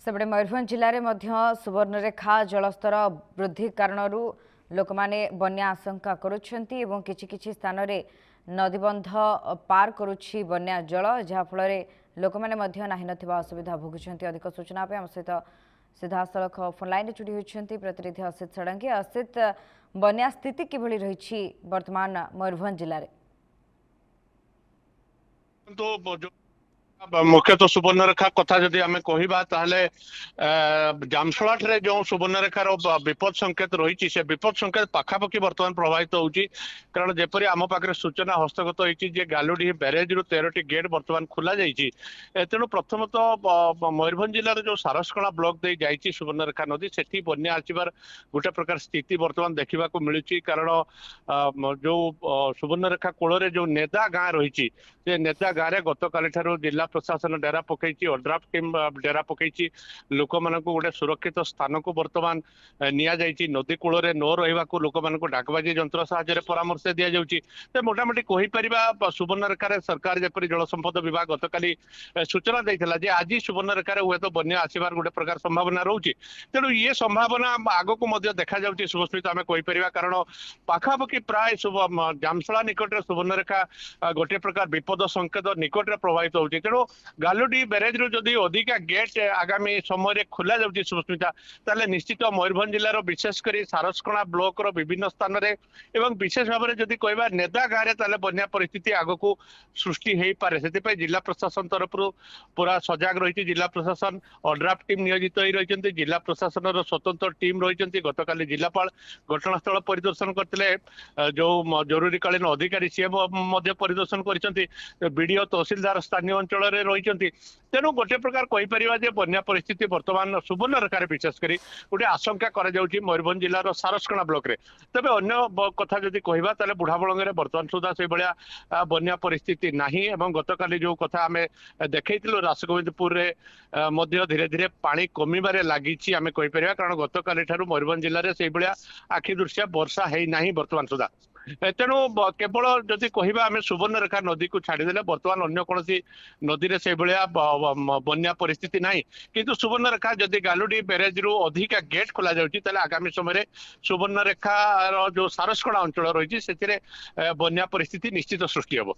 सेपटे मयूरभंज जिले में सुवर्णरेखा जलस्तर वृद्धि कारण लोक मैंने बन्या आशंका करुँच किछि स्थान में नदीबंध पार करुछि बन्या जल जहाँफल लोक मैंने नाही नथिबा असुविधा भोगुंट। अधिक सूचना आम सहित सीधासख फोन लाइन जोड़ी होती प्रतिनिधि असित षडंगी। असित, बन्या स्थिति किभली रही वर्तमान मयूरभंज जिले में? तो मुख्यतः सुवर्णरेखा कथा जदि आम कहवा जामशला जो सुवर्णरेखार विपद संकेत रही से विपद संकेत पाखापाखि बर्तमान प्रभावित होउची। कारण जेपरी आम पाखे सूचना हस्तगत होती गालुडी बैरेज रु 13टी गेट बर्तमान खोल जाइए। तेणु प्रथमतः मयूरभंज जिलार जो सारसकणा ब्लॉक दे जाइए सुवर्णरेखा नदी से बन्या आसबार गोटे प्रकार स्थिति बर्तमान देखा मिलूँ। कारण जो सुवर्णरेखा कूल जो नेदा गाँ रही नेदा गाँव में गतकाली जिला प्रशासन डेरा पकई ओड्राफ्ट टीम डेरा पकई लोक मान गोटे सुरक्षित स्थान को बर्तमान नि नदी कूल न रहा लोक मान डाकबाजी जंत्र साहाय्य परामर्श दि जाऊँगी। मोटामोटी कहीपर सुवर्णरेखार सरकार जपरी जल संपद विभाग गतकाली सूचना देता जे आज सुवर्णरेखार हे तो बन्या आसबार गोटे प्रकार संभावना रोचे। तेणु ये संभावना आग को देखा जाऊँगी शुभस्मित आम कहीपर। कारण पाखापाखि प्राय जामशला निकट सुवर्णरेखा गोटे प्रकार विपद संकेत निकट प्रभावित होती। तेणु गालुडी बैरेज रु जदि अधिका गेट आगामी समय खोल जाऊँगी सुस्मिता ताले निश्चित मयूरभंज जिलार विशेषकर सारसकणा ब्लॉक रो विभिन्न स्थान में एवं विशेष भाव में जदि कहबा नेदा गाँव में बन्या परिस्थिति आग को सृष्टि हो पारे। से जिला प्रशासन तरफ पूरा सजग रही जिला प्रशासन ओड्राफ्ट टीम नियोजित हो रही जिला प्रशासन स्वतंत्र टीम रही। गतकाली जिलापाल घटनास्थल परिदर्शन करते जो जरूरीकालीन अधिकारी सी परिदर्शन कर बीडीओ तहसीलदार स्थानीय अंचल रही। तेणु गोटे प्रकार कहीपर बन्या परिस्थिति वर्तमान सुवर्णरेखार विशेषकर गोटे आशंका मयूरभंज जिलार सारसकणा ब्लॉक रे। तबे अन्य कथा जदि कहबा ताले बुढ़ाबलंगे वर्तमान सुधा से भाया बन्या परिस्थिति नाही। गतकाली जो कथा आम देखु रासगोविंदपुर धीरे धीरे पानी कमिबारे लगी आम कहीपर। कारण गतकाली मयूरभंज जिले में से भाया आखि दृश्य वर्षा है ना वर्तमान सुधा। तेणु केवल जदि कहबा आम सुवर्णरेखा नदी को छाड़देले वर्तमान अन्य कौन नदी में से भाया बन्या परिस्थिति ना। किंतु सुवर्णरेखा जदि गालुडी बैरेज रु अधिका गेट खोल जाऊँगी आगामी समय सुवर्णरेखार जो सारसकणा अंचल रही बन्या परिस्थिति निश्चित सृष्टि हम।